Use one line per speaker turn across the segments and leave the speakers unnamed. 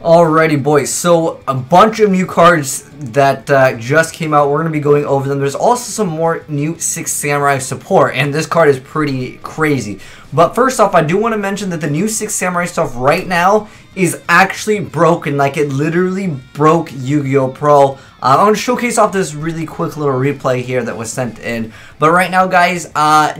Alrighty, boys, so a bunch of new cards that just came out. We're going to be going over them. There's also some more new Six Samurai support, and this card is pretty crazy. But first off, I do want to mention that the new Six Samurai stuff right now is actually broken. Like, it literally broke Yu-Gi-Oh! Pro. I'm going to showcase off this really quick little replay here that was sent in. But right now, guys, I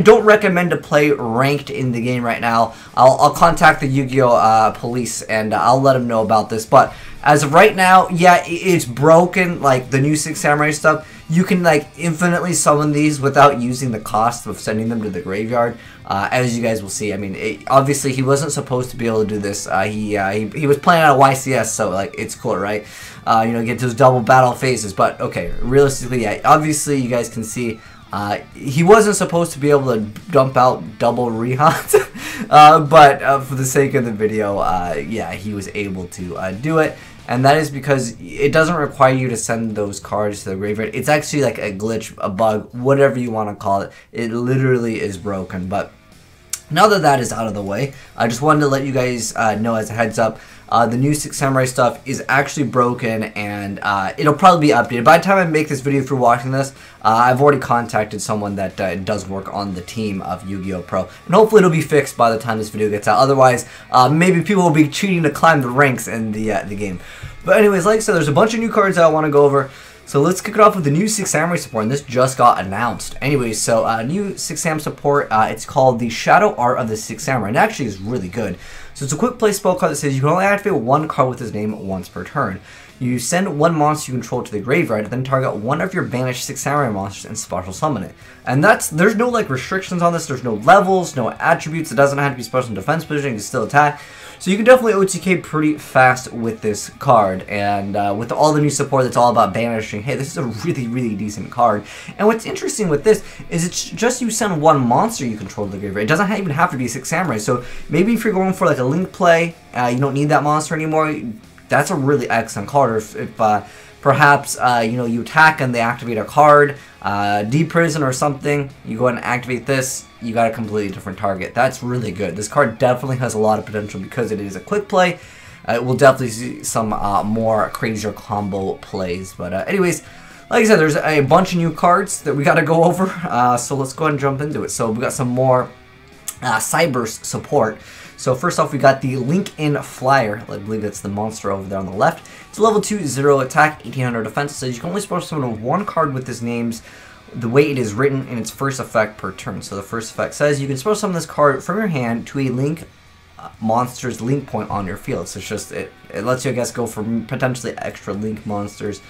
don't recommend to play ranked in the game right now. I'll contact the Yu-Gi-Oh! Police and I'll let them know about this. But as of right now, yeah, it's broken. Like, the new Six Samurai stuff, you can, like, infinitely summon these without using the cost of sending them to the graveyard. As you guys will see, I mean, obviously he wasn't supposed to be able to do this. He was playing out of YCS, so, like, it's cool, right? You know, get those double battle phases. But okay, realistically, yeah, obviously you guys can see he wasn't supposed to be able to dump out double Rehans, but for the sake of the video, yeah, he was able to do it. And that is because it doesn't require you to send those cards to the graveyard. It's actually like a glitch, a bug, whatever you want to call it. It literally is broken. But now that that is out of the way, I just wanted to let you guys know as a heads up, the new Six Samurai stuff is actually broken, and it'll probably be updated. By the time I make this video, if you're watching this, I've already contacted someone that does work on the team of Yu-Gi-Oh! Pro. And hopefully it'll be fixed by the time this video gets out. Otherwise, maybe people will be cheating to climb the ranks in the game. But anyways, like I said, there's a bunch of new cards that I want to go over. So let's kick it off with the new Six Samurai support, and this just got announced. Anyways, so new Six Sam support, it's called the Shadow Art of the Six Samurai, and actually is really good. So it's a quick play spell card that says you can only activate one card with his name once per turn. You send one monster you control to the graveyard, then target one of your banished Six Samurai monsters and special summon it. And there's no like restrictions on this, there's no levels, no attributes, it doesn't have to be special in defense position, you can still attack. So you can definitely OTK pretty fast with this card, and with all the new support that's all about banishing, hey, this is a really, really decent card. And what's interesting with this is it's just you send one monster you control to the graveyard. It doesn't even have to be Six Samurai. So maybe if you're going for like a link play, you don't need that monster anymore, that's a really excellent card. Or if perhaps you know, you attack and they activate a card, deprison or something, you go ahead and activate this, you got a completely different target. That's really good. This card definitely has a lot of potential because it is a quick play. We'll definitely see some more crazier combo plays. But anyways, like I said, there's a bunch of new cards that we got to go over. So let's go ahead and jump into it. So we got some more Cyber's support. So first off, we got the Link In Flyer. I believe it's the monster over there on the left. It's level 2, 0 attack, 1800 defense. It says you can only special summon one card with this name's the way it is written in its first effect per turn. So the first effect says you can special summon this card from your hand to a link monster's link point on your field. So it's just it lets you, I guess, go for potentially extra link monsters.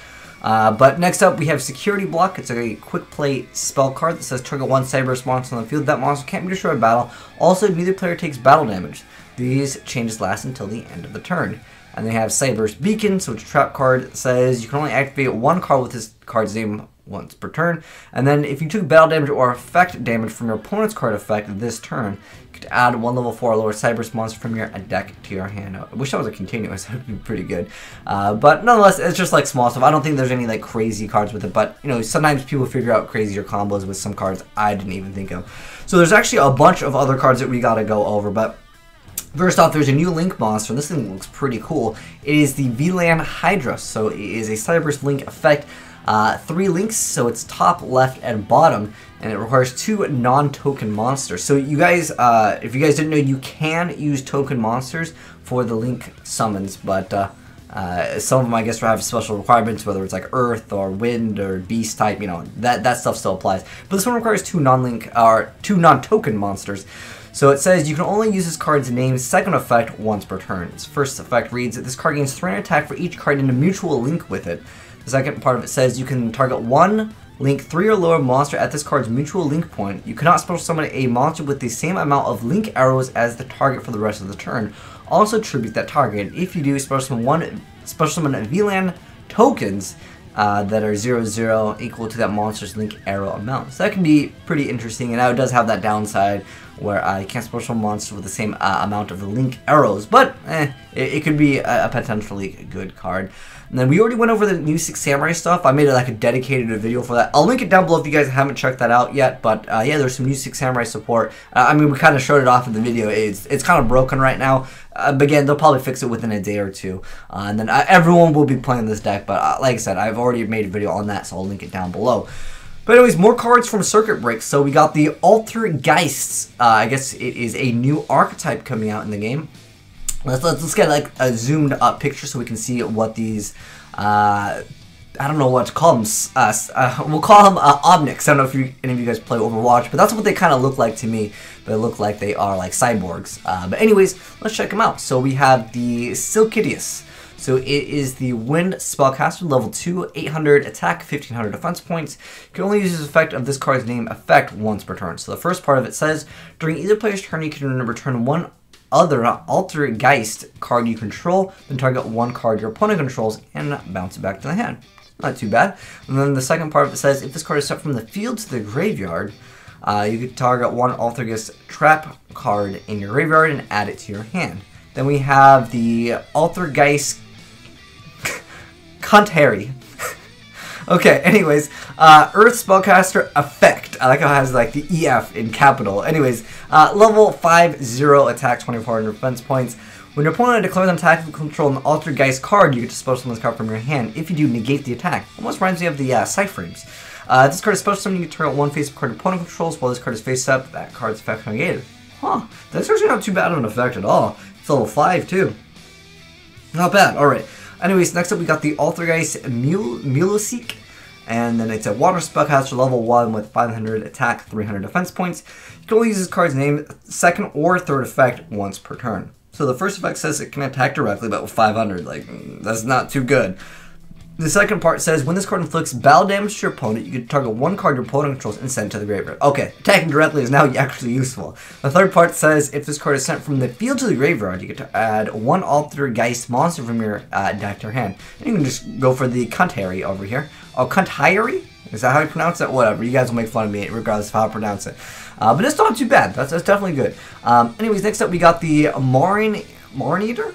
But next up we have Security Block. It's a quick play spell card that says trigger one Cyber's monster on the field. That monster can't be destroyed in battle. Also, neither player takes battle damage. These changes last until the end of the turn. And they have Cyber's Beacon, so it's a trap card that says you can only activate one card with this card's name once per turn. And then if you took battle damage or effect damage from your opponent's card effect this turn, you could add one level 4 or lower Cyber's monster from your deck to your hand. I wish that was a continuous, that would be pretty good. But nonetheless, it's just like small stuff. I don't think there's any like crazy cards with it, but you know, sometimes people figure out crazier combos with some cards I didn't even think of. So there's actually a bunch of other cards that we gotta go over, but first off, there's a new Link monster, and this thing looks pretty cool. It is the VLAN Hydra, so it is a Cyber's Link effect. 3 links, so it's top, left, and bottom, and it requires 2 non-token monsters. So you guys, if you guys didn't know, you can use token monsters for the link summons, but some of them, I guess, have special requirements, whether it's like Earth or Wind or Beast type. You know, that stuff still applies. But this one requires 2 non-link or 2 non-token monsters. So it says you can only use this card's name's second effect once per turn. Its first effect reads that this card gains 3 attack for each card in a mutual link with it. The second part of it says you can target one link 3 or lower monster at this card's mutual link point. You cannot special summon a monster with the same amount of link arrows as the target for the rest of the turn. Also tribute that target. If you do, special summon VLAN tokens that are 0/0 equal to that monster's link arrow amount. So that can be pretty interesting, and now it does have that downside where you can't special monsters with the same amount of the link arrows, but it could be a potentially good card. And then we already went over the new 6 Samurai stuff. I made like a dedicated video for that. I'll link it down below if you guys haven't checked that out yet. But yeah, there's some new 6 Samurai support. I mean, we kind of showed it off in the video. It's kind of broken right now. But again, they'll probably fix it within a day or two. And then everyone will be playing this deck. But like I said, I've already made a video on that, so I'll link it down below. But anyways, more cards from Circuit Break. So we got the Altergeist. I guess it is a new archetype coming out in the game. Let's get like a zoomed up picture so we can see what these, I don't know what to call them, we'll call them Omnics. I don't know if any of you guys play Overwatch, but that's what they kind of look like to me. They look like they are like cyborgs. But anyways, let's check them out. So we have the Silkidius. So it is the Wind Spellcaster, level 2, 800 attack, 1500 defense points. You can only use the effect of this card's name effect once per turn. So the first part of it says, during either player's turn, you can return one other Altergeist card you control, then target one card your opponent controls and bounce it back to the hand. Not too bad. And then the second part of it says, if this card is sent from the field to the graveyard, you can target one Altergeist trap card in your graveyard and add it to your hand. Then we have the Altergeist Cunt Harry. Okay, anyways, Earth Spellcaster Effect. I like how it has like the EF in capital. Anyways, level 5-0 attack, 2400 defense points. When your opponent declares an attack, if you control an Altergeist card, you get to special summon this card from your hand. If you do, negate the attack. Almost reminds me of the Sight Frames. This card is special summon, you can target one face-up card your opponent controls. While this card is face up, that card's effect negated. Huh, that's actually not too bad of an effect at all. It's level 5 too. Not bad, alright. Anyways, next up we got the Altergeist Muloseek. And then it's a Water Spellcaster, level 1 with 500 attack, 300 defense points. You can only use this card's name, second or third effect once per turn. So the first effect says it can attack directly, but with 500, like, that's not too good. The second part says, when this card inflicts battle damage to your opponent, you can target one card your opponent controls and send it to the graveyard. Okay, attacking directly is now actually useful. The third part says, if this card is sent from the field to the graveyard, you get to add one Altergeist monster from your deck to your hand. And you can just go for the Cunt Harry over here. Oh, Cunt Harry? Is that how you pronounce it? Whatever, you guys will make fun of me regardless of how I pronounce it. But it's not too bad, that's definitely good. Anyways, next up we got the Marinator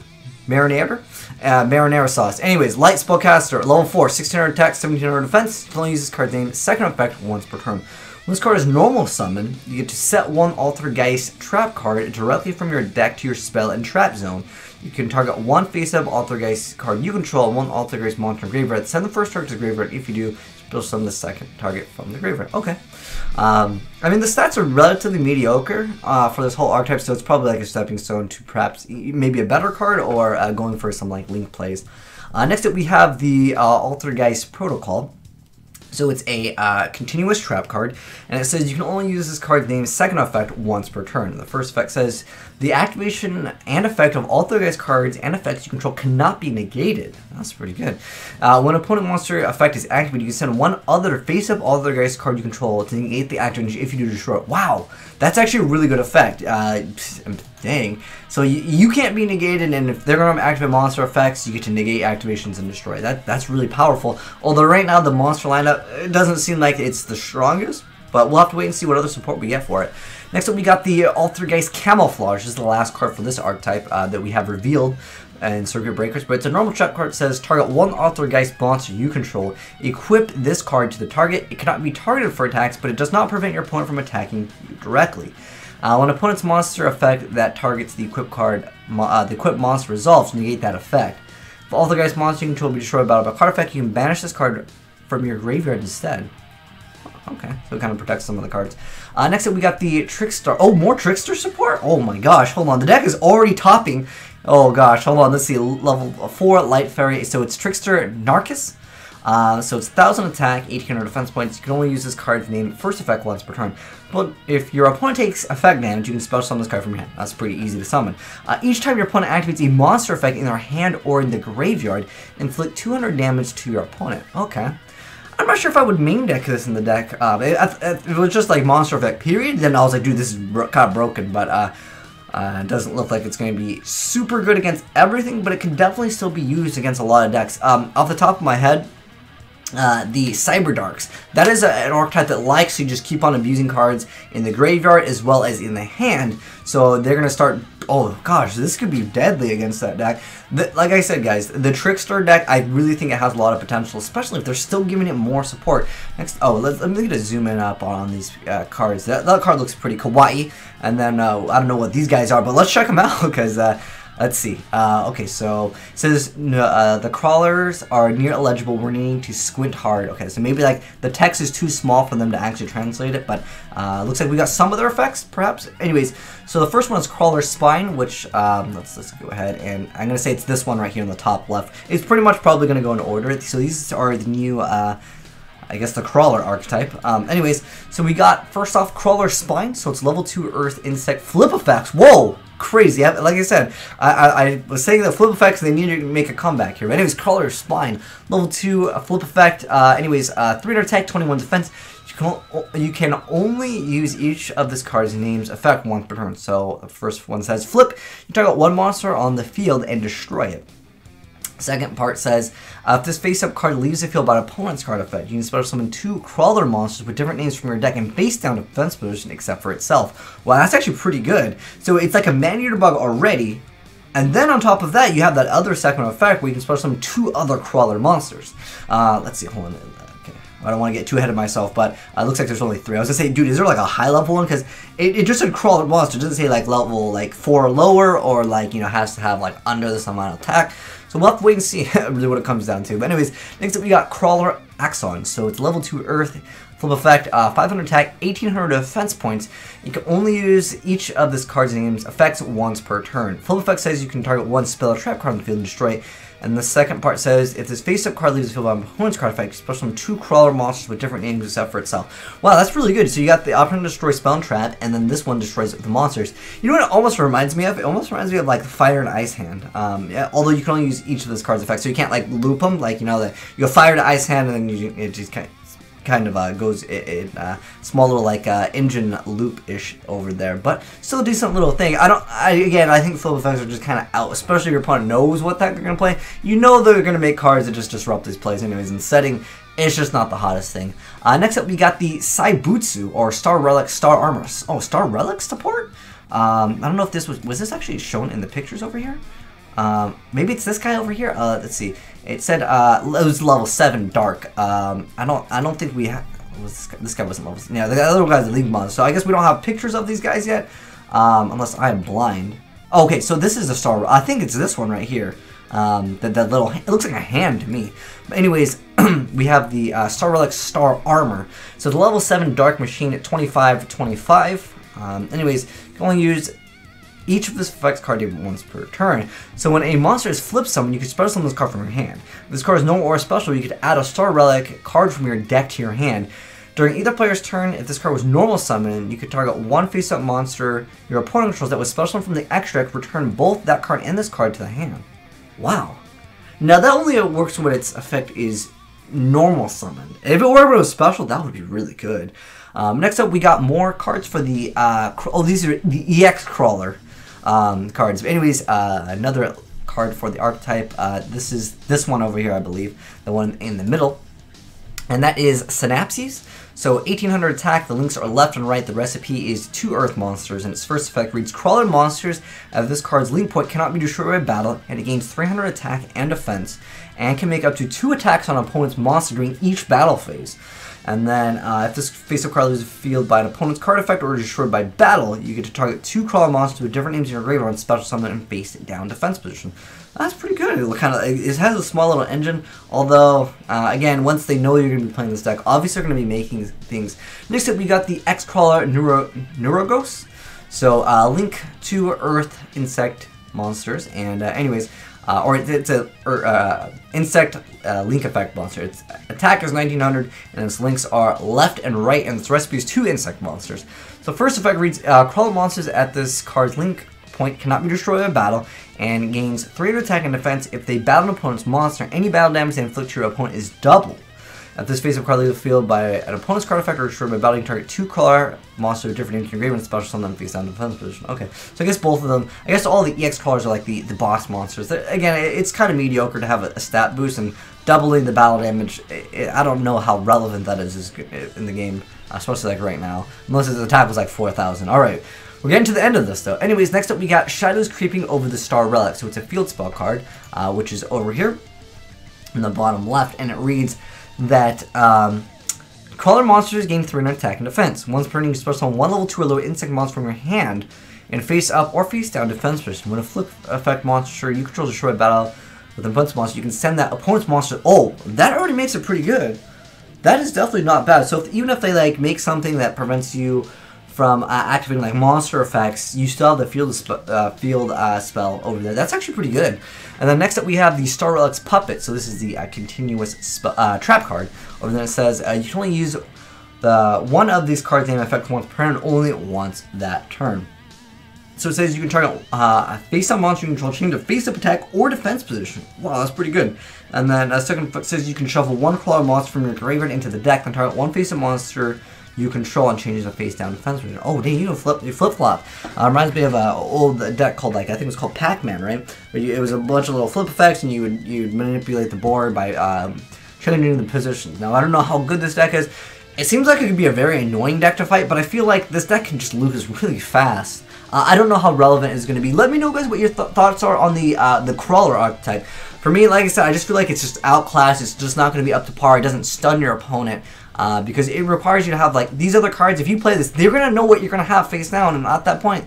Sauce. Anyways, Light Spellcaster, level 4, 1600 attack, 1700 defense. You can only use this card's name, second effect once per turn. When this card is normal summon, you get to set one Altergeist trap card directly from your deck to your spell and trap zone. You can target one face-up Altergeist card you control and one Altergeist monster graveyard. Send the first target to the graveyard. If you do, special summon the second target from the graveyard. Okay. I mean, the stats are relatively mediocre for this whole archetype, so it's probably like a stepping stone to perhaps maybe a better card or going for some like link plays. Next up, we have the Altergeist Protocol. So it's a continuous trap card, and it says you can only use this card's name second effect once per turn. The first effect says the activation and effect of Altergeist cards and effects you control cannot be negated. That's pretty good. When an opponent monster effect is activated, you can send one other face-up Altergeist card you control to negate the activation if you do destroy it. Wow, that's actually a really good effect. Dang. So you can't be negated, and if they're going to activate monster effects, you get to negate activations and destroy. That's really powerful. Although right now the monster lineup, it doesn't seem like it's the strongest, but we'll have to wait and see what other support we get for it. Next up, we got the Altergeist Camouflage. This is the last card for this archetype that we have revealed in Circuit Breakers, but it's a normal trap card. It says target one Altergeist monster you control. Equip this card to the target. It cannot be targeted for attacks, but it does not prevent your opponent from attacking you directly. When an opponent's monster effect that targets the equipped card, the equipped monster resolves, negate that effect. If Altergeist monster you control be destroyed by a card effect, you can banish this card from your graveyard instead. Okay, so it kind of protects some of the cards. Next up, we got the Trickstar. Oh, more Trickstar support? Oh my gosh, hold on. The deck is already topping. Oh gosh, hold on. Let's see. Level 4 Light Fairy. So it's Trickstar Narcus. So it's 1000 attack, 1800 defense points. You can only use this card's name first effect once per turn. But if your opponent takes effect damage, you can special summon this card from your hand. That's pretty easy to summon. Each time your opponent activates a monster effect in their hand or in the graveyard, inflict 200 damage to your opponent. Okay. I'm not sure if I would main deck this in the deck. If it was just like monster effect period, then I was like, dude, this is kind of broken. But it doesn't look like it's going to be super good against everything, but it can definitely still be used against a lot of decks. Off the top of my head, the Cyber Darks. That is an archetype that likes to just keep on abusing cards in the graveyard as well as in the hand. So they're going to start... Oh gosh, this could be deadly against that deck. Like I said, guys, the Trickstar deck, I really think it has a lot of potential, especially if they're still giving it more support. Next, let me just zoom in up on these cards. That card looks pretty kawaii. And then, I don't know what these guys are, but let's check them out, because... let's see. Okay, so it says the crawlers are near illegible. We're needing to squint hard. Okay, so maybe like the text is too small for them to actually translate it, but looks like we got some of their effects, perhaps. Anyways, so the first one is Crawler Spine, which let's go ahead and I'm gonna say it's this one right here in the top left. It's pretty much probably gonna go in order. So these are the new. I guess the Crawler archetype. Anyways, so we got, first off, Crawler Spine. So it's level 2 Earth Insect Flip Effects. Whoa! Crazy. Like I said, I was saying that Flip Effects, they need to make a comeback here. But anyways, Crawler Spine. Level 2 Flip Effect. 300 attack, 21 defense. You can only use each of this card's name's effect once per turn. So the first one says Flip. You target one monster on the field and destroy it. Second part says, if this face-up card leaves the field by an opponent's card effect, you can special summon 2 Crawler monsters with different names from your deck and face-down defense position except for itself. Wow, that's actually pretty good. So it's like a man-eater bug already, and then on top of that, you have that other second effect where you can special summon 2 other Crawler monsters. Let's see, hold on. Okay, I don't want to get too ahead of myself, but it looks like there's only 3. I was going to say, dude, is there like a high-level one? Because it just said Crawler monster. It doesn't say like level like 4 or lower, or like, you know, has to have like under this amount of attack. So we'll have to wait and see really what it comes down to. But anyways, next up we got Crawler Axon. So it's level 2 Earth, flip effect, 500 attack, 1800 defense points. You can only use each of this card's name's effects once per turn. Flip effect says you can target one spell or trap card on the field and destroy it. And the second part says, if this face-up card leaves the field by an opponent's card effect, special summon 2 Crawler monsters with different names except for itself. Wow, that's really good. So you got the option to destroy spell and trap, and then this one destroys the monsters. You know what it almost reminds me of? It almost reminds me of like Fire and Ice Hand. Yeah, although you can only use each of those cards' effects, so you can't like loop them. Like, you know, you go Fire to Ice Hand, and then it just kind of goes small little like engine loop-ish over there, but still a decent little thing. I think flip effects are just kind of out, especially if your opponent knows what deck they're gonna play. You know they're gonna make cards that just disrupt these plays anyways, and setting it's just not the hottest thing. Next up we got the Saibutsu, or Star Relic Star Armor. Oh, Star Relic support? I don't know if this was this actually shown in the pictures over here? Maybe it's this guy over here. Let's see. It said it was level 7 dark. I don't think we have. This guy wasn't level 7. Yeah, the other guy's the league mod. So I guess we don't have pictures of these guys yet, unless I am blind. Oh, okay, so this is the Star. I think it's this one right here. That little. It looks like a hand to me. But anyways, we have the Star Relic Star Armor. So the level 7 dark machine at 25/25. Anyways, you can only use each of this effects card once per turn. So when a monster is flip summoned, you can special summon this card from your hand. If this card is normal or special, you could add a Star Relic card from your deck to your hand. During either player's turn, if this card was normal summoned, you could target one face-up monster your opponent controls that was special summoned from the extra deck, return both that card and this card to the hand. Wow. Now that only works when its effect is normal summoned. If it were special, that would be really good. Next up, we got more cards for the, these are the EX Crawler cards. But anyways, another card for the archetype. This is this one over here, I believe, the one in the middle, and that is Synapses. So 1800 attack. The links are left and right. The recipe is 2 Earth monsters, and its first effect reads: Crawler monsters of this card's link point cannot be destroyed by battle, and it gains 300 attack and defense, and can make up to 2 attacks on an opponent's monster during each battle phase. And then, if this face-up card leaves the field by an opponent's card effect or is destroyed by battle, you get to target 2 Crawler monsters with different names in your graveyard and special summon and face down defense position. That's pretty good. It has a small little engine, although, again, once they know you're going to be playing this deck, obviously they're going to be making things. Next up, we got the X-Crawler Neurogos. So, link 2 Earth insect monsters, and anyways, it's a insect link effect monster. Its attack is 1900, and its links are left and right, and its recipe is 2 insect monsters. So first effect reads: Crawler monsters at this card's link point cannot be destroyed by battle, and gains 300 attack and defense. If they battle an opponent's monster, any battle damage they inflict to your opponent is doubled. At this phase of card leave the field by an opponent's card effect or destroyed by battling target 2 color monster with different ink engraved and special summon them face down defense position. Okay, so I guess both of them. I guess all the EX colors are like the boss monsters. Again, it's kind of mediocre to have a stat boost, and doubling the battle damage. I don't know how relevant that is in the game, especially like right now, unless his attack was like 4,000. All right. We're getting to the end of this, though. Anyways, next up we got Shadows Creeping Over the Star Relic. So it's a field spell card, which is over here in the bottom left, and it reads that crawler monsters gain 3 in attack and defense. Once per turn, you can special summon 1 level 2 or lower insect monster from your hand in face up or face down defense position. When a flip effect monster you control is destroyed by battle with an opponent's monster, you can send that opponent's monster. Oh, that already makes it pretty good. That is definitely not bad. So even if they like make something that prevents you from activating like monster effects, you still have the field spell over there. That's actually pretty good. And then next up we have the Star Relic's Puppet. So this is the continuous trap card. Over there it says you can only use one of these cards' name effect once per turn, only once that turn. So it says you can target a face-up monster you control, change to face-up attack or defense position. Wow, that's pretty good. And then second says you can shuffle 1 crawler monster from your graveyard into the deck and target 1 face-up monster you control and changes a face-down defense position. Oh, dang, you flip-flop. Reminds me of an old deck called, like, I think it was called Pac-Man, right? Where it was a bunch of little flip effects, and you'd manipulate the board by changing the positions. Now, I don't know how good this deck is. It seems like it could be a very annoying deck to fight, but I feel like this deck can just lose really fast. I don't know how relevant it's going to be. Let me know, guys, what your thoughts are on the crawler archetype. For me, like I said, I just feel like it's just outclassed. It's just not going to be up to par. It doesn't stun your opponent. Because it requires you to have like these other cards. If you play this, they're gonna know what you're gonna have face down, and at that point,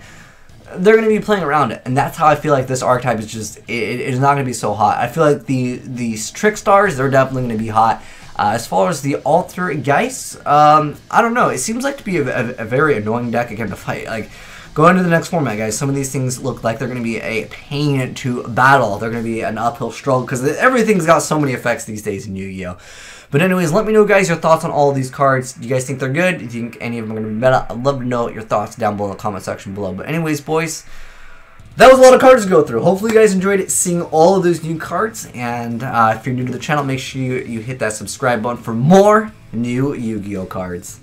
they're gonna be playing around it. And that's how I feel like this archetype is just it is not gonna be so hot. I feel like these Trickstars, they're definitely gonna be hot. As far as the Altergeist, I don't know. It seems like to be a very annoying deck again to fight. Like going to the next format, guys. Some of these things look like they're gonna be a pain to battle. They're gonna be an uphill struggle because everything's got so many effects these days in Yu-Gi-Oh! But anyways, let me know, guys, your thoughts on all of these cards. Do you guys think they're good? Do you think any of them are going to be meta? I'd love to know your thoughts down below in the comment section below. But anyways, boys, that was a lot of cards to go through. Hopefully you guys enjoyed seeing all of those new cards. And if you're new to the channel, make sure you hit that subscribe button for more new Yu-Gi-Oh cards.